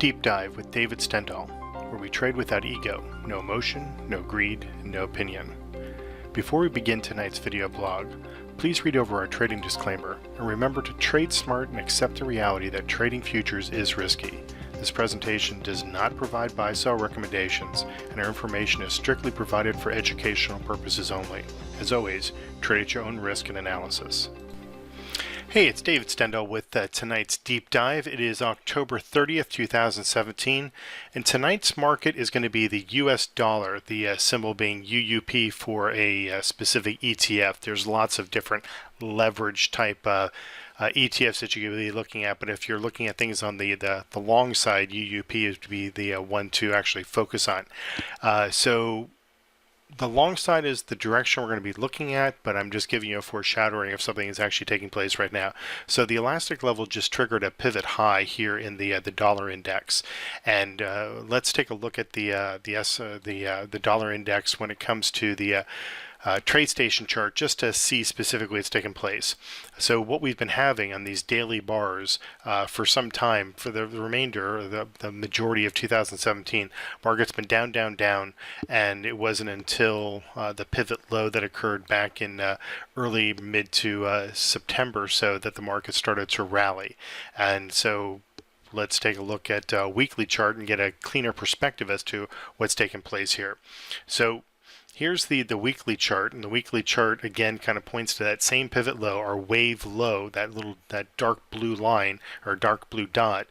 Deep Dive with David Stendhal, where we trade without ego, no emotion, no greed, and no opinion. Before we begin tonight's video blog, please read over our trading disclaimer and remember to trade smart and accept the reality that trading futures is risky. This presentation does not provide buy-sell recommendations, and our information is strictly provided for educational purposes only. As always, trade at your own risk and analysis. Hey, it's David Stendhal with tonight's Deep Dive. It is October 30th, 2017, and tonight's market is going to be the US dollar, the symbol being UUP for a specific ETF. There's lots of different leverage type ETFs that you could be looking at, but if you're looking at things on the long side, UUP is to be the one to actually focus on. So the long side is the direction we're going to be looking at, but I'm just giving you a foreshadowing of something that's actually taking place right now. So the elastic level just triggered a pivot high here in the dollar index, and let's take a look at the dollar index when it comes to the TradeStation chart, just to see specifically what's taking place. So what we've been having on these daily bars for some time, for the remainder, or the majority of 2017, market's been down, down, down, and it wasn't until the pivot low that occurred back in early mid to September so that the market started to rally. And so let's take a look at a weekly chart and get a cleaner perspective as to what's taking place here. So here's the weekly chart, and the weekly chart again kind of points to that same pivot low, or wave low, that dark blue line or dark blue dot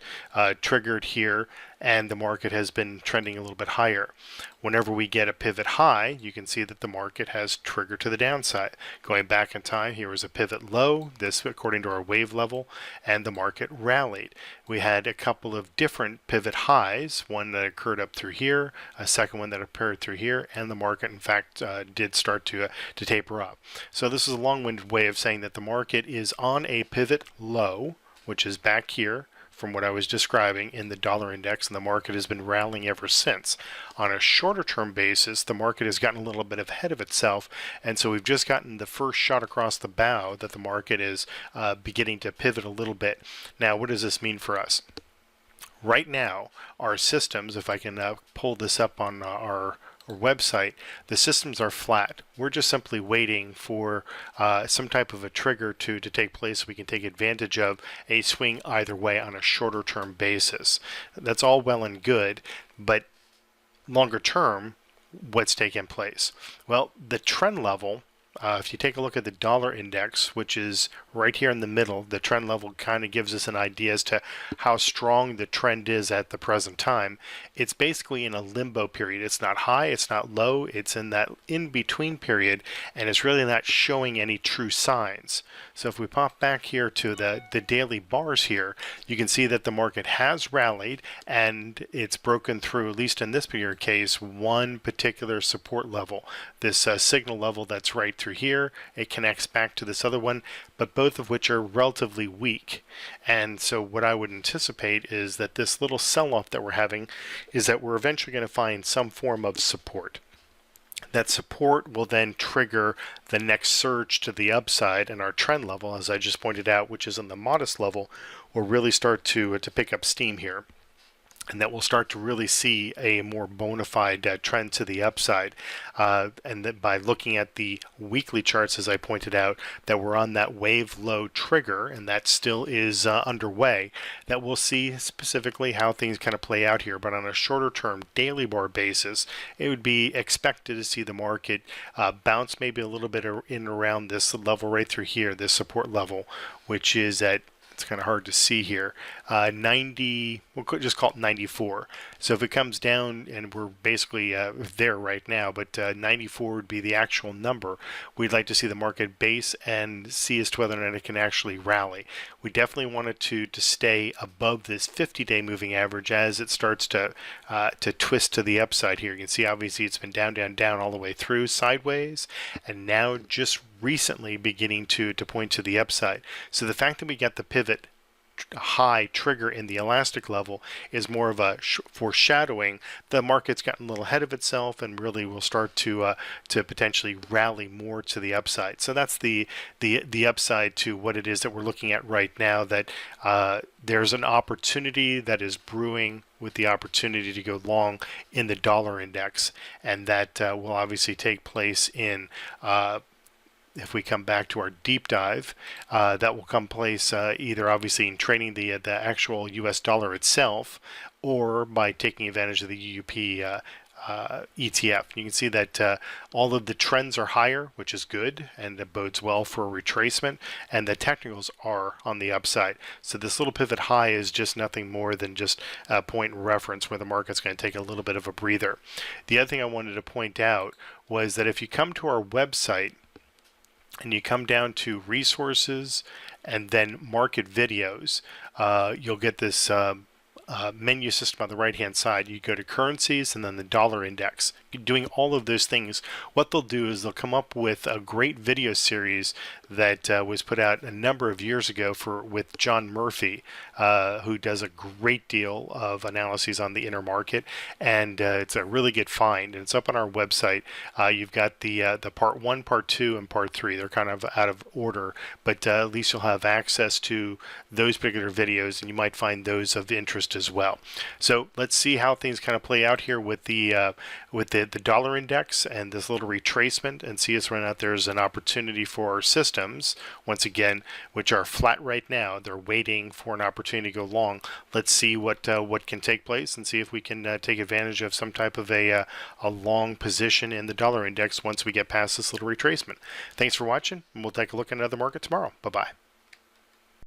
triggered here, and the market has been trending a little bit higher. Whenever we get a pivot high, you can see that the market has triggered to the downside. Going back in time, here was a pivot low, this according to our wave level, and the market rallied. We had a couple of different pivot highs, one that occurred up through here, a second one that occurred through here, and the market in fact did start to taper up. So this is a long-winded way of saying that the market is on a pivot low, which is back here from what I was describing in the dollar index, and the market has been rallying ever since. On a shorter term basis, the market has gotten a little bit ahead of itself, and so we've just gotten the first shot across the bow that the market is beginning to pivot a little bit. Now, what does this mean for us? Right now, our systems, if I can pull this up on our website, the systems are flat. We're just simply waiting for some type of a trigger to take place so we can take advantage of a swing either way on a shorter term basis. That's all well and good, but longer term, what's taking place? Well, the trend level, if you take a look at the dollar index, which is right here in the middle, the trend level kind of gives us an idea as to how strong the trend is at the present time. It's basically in a limbo period. It's not high, it's not low, it's in that in-between period, and it's really not showing any true signs. So if we pop back here to the daily bars here, you can see that the market has rallied, and it's broken through, at least in this particular case, one particular support level. This signal level that's right through here, it connects back to this other one, but both of which are relatively weak. And so what I would anticipate is that this little sell-off that we're having is that we're eventually going to find some form of support. That support will then trigger the next surge to the upside, and our trend level, as I just pointed out, which is in the modest level, will really start to pick up steam here. And that we'll start to really see a more bona fide trend to the upside. And that by looking at the weekly charts, as I pointed out, that we're on that wave low trigger, and that still is underway, that we'll see specifically how things kind of play out here. But on a shorter term daily bar basis, it would be expected to see the market bounce maybe a little bit in around this level right through here, this support level, which is at, it's kind of hard to see here, 90, we'll just call it 94. So if it comes down, and we're basically there right now, but 94 would be the actual number, we'd like to see the market base and see as to whether or not it can actually rally. We definitely want it to stay above this 50-day moving average as it starts to twist to the upside here. You can see obviously it's been down, down, down all the way through sideways, and now just recently beginning to point to the upside. So the fact that we got the pivot high trigger in the elastic level is more of a foreshadowing. The market's gotten a little ahead of itself and really will start to potentially rally more to the upside. So that's the upside to what it is that we're looking at right now, that there's an opportunity that is brewing with the opportunity to go long in the dollar index, and that will obviously take place in if we come back to our deep dive, that will come place either obviously in trading the actual US dollar itself, or by taking advantage of the UUP ETF. You can see that all of the trends are higher, which is good, and it bodes well for a retracement, and the technicals are on the upside. So this little pivot high is just nothing more than just a point in reference where the market's going to take a little bit of a breather. The other thing I wanted to point out was that if you come to our website and you come down to resources and then market videos, you'll get this menu system on the right hand side. You go to currencies and then the dollar index. Doing all of those things, what they'll do is they'll come up with a great video series that was put out a number of years ago with John Murphy, who does a great deal of analyses on the intermarket, and it's a really good find, and it's up on our website. You've got the part 1, part 2, and part 3. They're kind of out of order, but at least you'll have access to those particular videos, and you might find those of interest as well. So let's see how things kind of play out here with the dollar index and this little retracement, and see us whether or not there's an opportunity for our systems, once again, which are flat right now. They're waiting for an opportunity to go long. Let's see what can take place, and see if we can take advantage of some type of a long position in the dollar index once we get past this little retracement. Thanks for watching, and we'll take a look at another market tomorrow. Bye-bye.